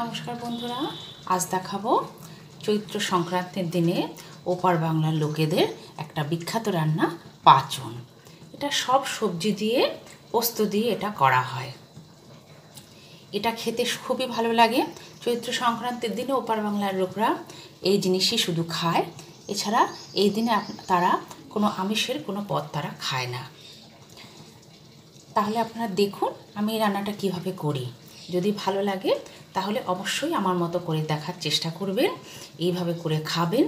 নমস্কার বন্ধুরা, আজ দেখাবো চৈত্র সংক্রান্তির দিনে ওপার বাংলার লোকেদের একটা বিখ্যাত রান্না পাঁচন। এটা সব সবজি দিয়ে পোস্ত দিয়ে এটা করা হয়। এটা খেতে খুবই ভালো লাগে। চৈত্র সংক্রান্তির দিনে ওপার বাংলার লোকরা এই জিনিসই শুধু খায়। এছাড়া এই দিনে তারা কোনো আমিষের কোনো পদ তারা খায় না। তাহলে আপনারা দেখুন আমি এই রান্নাটা কিভাবে করি। যদি ভালো লাগে তাহলে অবশ্যই আমার মতো করে দেখার চেষ্টা করবেন, এইভাবে করে খাবেন,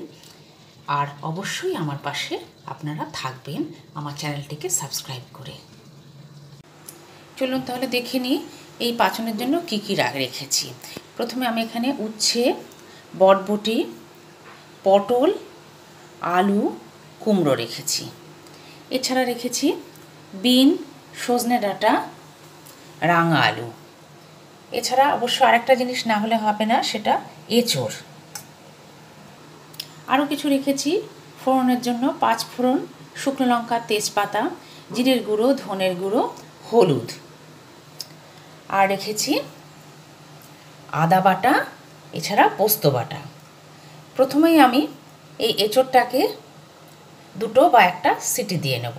আর অবশ্যই আমার পাশে আপনারা থাকবেন আমার চ্যানেলটিকে সাবস্ক্রাইব করে। চলুন তাহলে দেখে নিই এই পাঁচনের জন্য কী কী রেখেছি। প্রথমে আমি এখানে উচ্ছে, বটবটি, পটল, আলু, কুমড়ো রেখেছি। এছাড়া রেখেছি বিন, সজনে ডাঁটা, রাঙা আলু। এছাড়া অবশ্য আরেকটা জিনিস না হলে হবে না, সেটা এঁচোড়। আরও কিছু রেখেছি ফোড়নের জন্য: 5 ফোড়ন, শুকনো লঙ্কা, তেজপাতা, জিরের গুঁড়ো, ধনের গুঁড়ো, হলুদ। আর রেখেছি আদা বাটা, এছাড়া পোস্ত বাটা। প্রথমেই আমি এই এঁচোড়টাকে 2 বা 1টা সিটি দিয়ে নেব।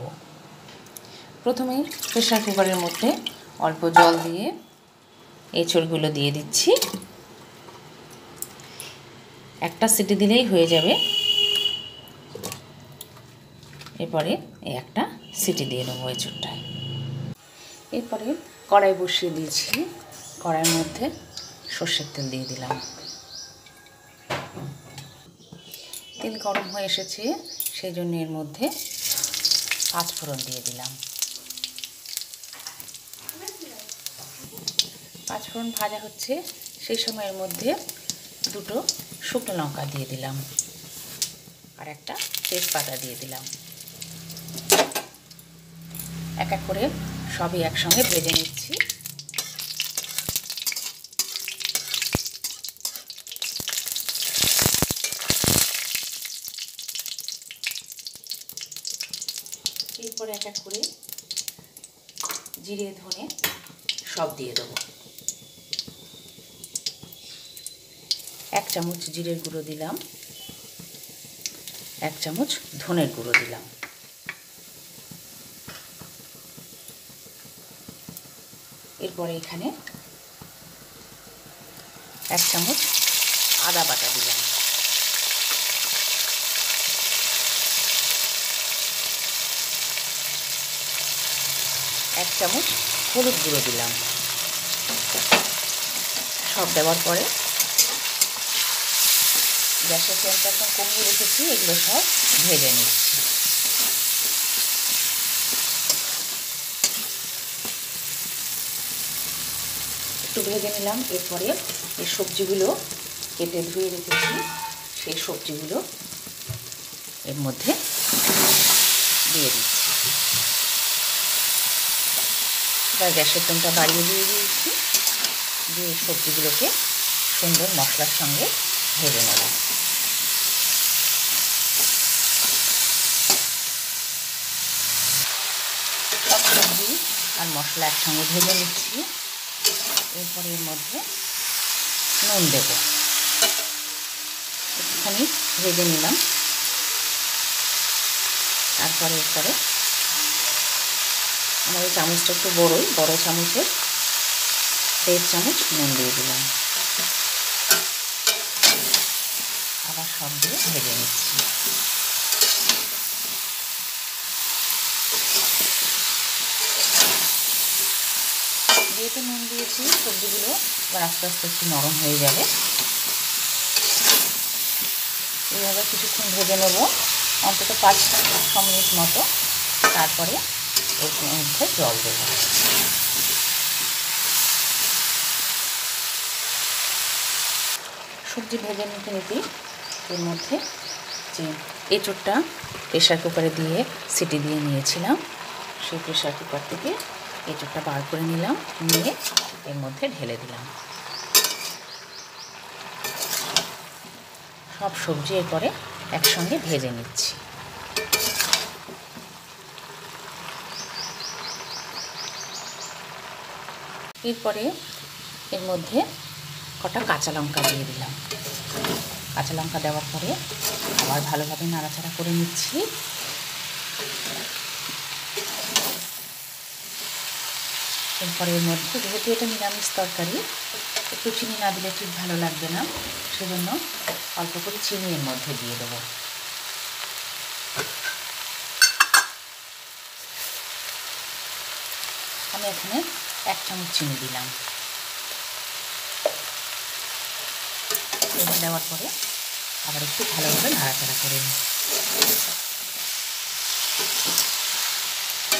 প্রথমে প্রেসার কুকারের মধ্যে অল্প জল দিয়ে এঁচোড়গুলো দিয়ে দিচ্ছি। 1টা সিটি দিলেই হয়ে যাবে। এরপরে এই 1টা সিটি দিয়ে নেবো এঁচোড়টায়। এরপরে কড়াই বসিয়ে দিয়েছি। কড়াইয়ের মধ্যে সর্ষের তেল দিয়ে দিলাম। তেল গরম হয়ে এসেছে, সেই জন্য এর মধ্যে 5 ফোড়ন দিয়ে দিলাম। 5 ফোড়ন ভাজা হচ্ছে, সেই সময়ের মধ্যে 2টো শুকনো লঙ্কা দিয়ে দিলাম আর 1টা তেজপাতা দিয়ে দিলাম। এক এক করে সবই একসঙ্গে ভেজে নিচ্ছি। এরপরে এক এক করে জিরে, ধনে সব দিয়ে দেবো। 1 চামচ জিরের গুঁড়ো দিলাম, 1 চামচ ধনের গুঁড়ো দিলাম। এরপরে এখানে 1 চামচ আদা বাটা দিলাম। এক চামচ হলুদ গুঁড়ো দিলাম। সব দেওয়ার পরে গ্যাসের ফ্লেমটা একদম কমিয়ে রেখেছি। এগুলো সব ভেজে নিচ্ছি। একটু ভেজে নিলাম। এরপরে এই সবজিগুলো কেটে ধুয়ে রেখেছি, সেই সবজিগুলো এর মধ্যে দিয়ে দিচ্ছি। এবার গ্যাসের ফ্লেমটা বাড়িয়ে দিয়ে দিয়েছি, দিয়ে সবজিগুলোকে সুন্দর মশলার সঙ্গে ভেজে নেব। সব সবজি আর মশলা একসঙ্গে ভেজে নিচ্ছি। এরপরে এর মধ্যে নুন দেব। একটুখানি ভেজে নিলাম। তারপরে এরপরে আমার এই চামচটা একটু বড় চামচের 1.5 চামচ নুন দিয়ে দিলাম। আবার সব দিয়ে ভেজে নিচ্ছি। যেহেতু নুন দিয়েছি, সবজিগুলো এবার আস্তে আস্তে একটু নরম হয়ে যাবে। এইভাবে কিছুক্ষণ ভেজে নেব, অন্তত 5-6 মিনিট মতো। তারপরে এর মধ্যে জল দেব। সবজি ভেজে নিতে নিতেই এর মধ্যে যে এঁচোড়টা প্রেসার কুকারে দিয়ে সিটি দিয়ে নিয়েছিলাম, সেই প্রেসার কুকার থেকে এঁচোড়টা বার করে নিলাম, নিয়ে এর মধ্যে ঢেলে দিলাম। সব সবজি এরপরে একসঙ্গে ভেজে নিচ্ছি। এরপরে এর মধ্যে কটা কাঁচা লঙ্কা দিয়ে দিলাম। কাঁচা লঙ্কা দেওয়ার পরে আবার ভালোভাবে নাড়াচাড়া করে নিচ্ছি। এরপরে এর মধ্যে, যেহেতু এটা নিরামিষ তরকারি, একটু চিনি না দিলে ঠিক ভালো লাগবে না, সেজন্য অল্প করে চিনি এর মধ্যে দিয়ে দেবো। আমি এখানে 1 চামচ চিনি দিলাম। এটা দেওয়ার পরে আবার একটু ভালোভাবে নাড়াচাড়া করে নিই।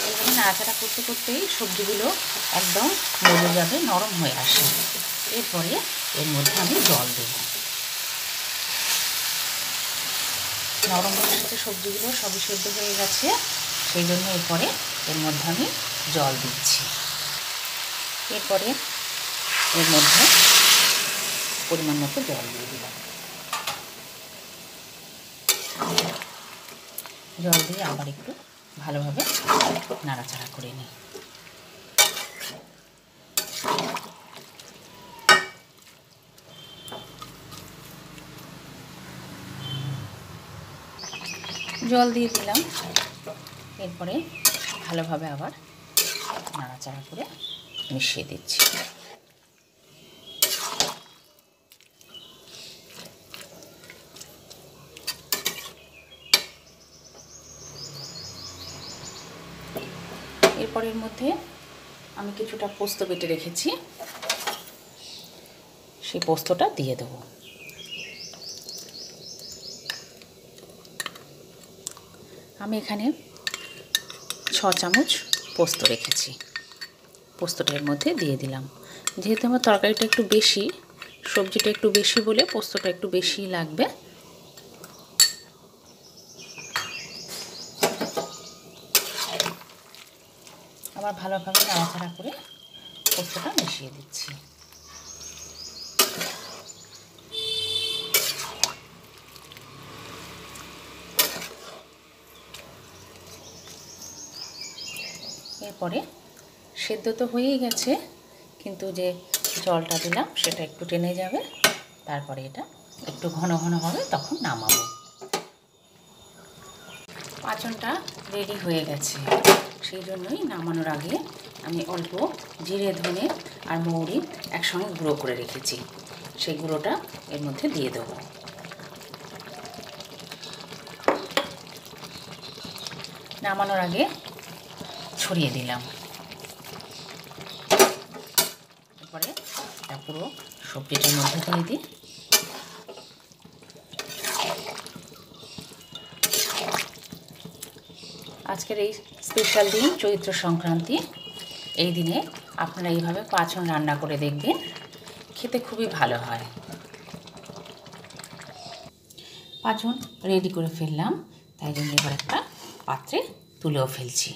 এইভাবে নাড়াচাড়া করতে করতেই সবজিগুলো একদম গলে যাবে, নরম হয়ে আসে। এরপরে এর মধ্যে আমি জল দেব। নরম হয়ে এসেছে সবজিগুলো, সবই সেদ্ধ হয়ে গেছে, সেই জন্য এরপরে এর মধ্যে আমি জল দিচ্ছি। এরপরে এর মধ্যে পরিমাণ মতো জল দিয়ে দিলাম। জল দিয়ে আবার একটু ভালোভাবে নাড়াচাড়া করে নিই। জল দিয়ে দিলাম। এরপরে ভালোভাবে আবার নাড়াচাড়া করে মিশিয়ে দিচ্ছি। এরপর এর মধ্যে আমি কিছুটা পোস্ত বেটে রেখেছি, সেই পোস্তটা দিয়ে দেবো। আমি এখানে 6 চামচ পোস্ত রেখেছি, পোস্তটা এর মধ্যে দিয়ে দিলাম। যেহেতু আমার তরকারিটা একটু বেশি, সবজিটা একটু বেশি বলে পোস্তটা একটু বেশিই লাগবে। আবার ভালোভাবে নাড়াচাড়া করে পোস্তটা মিশিয়ে দিচ্ছি। এরপরে সেদ্ধ তো হয়েই গেছে, কিন্তু যে জলটা দিলাম সেটা একটু টেনে যাবে, তারপরে এটা একটু ঘন ঘন হবে, তখন নামাবো। পাঁচনটা রেডি হয়ে গেছে, সেই জন্যই নামানোর আগে আমি অল্প জিরে, ধনে আর মৌরি একসঙ্গে গুঁড়ো করে রেখেছি, সেই গুঁড়োটা এর মধ্যে দিয়ে দেবো। নামানোর আগে ছড়িয়ে দিলাম। তারপরে এটা পুরো সবজিটার মধ্যে দিয়ে দিই। আজকের এই স্পেশাল দিন চৈত্র সংক্রান্তি, এই দিনে আপনারা এইভাবে পাঁচন রান্না করে দেখবেন, খেতে খুবই ভালো হয়। পাঁচন রেডি করে ফেললাম, তাই জন্য এবার একটা পাত্রে তুলেও ফেলছি।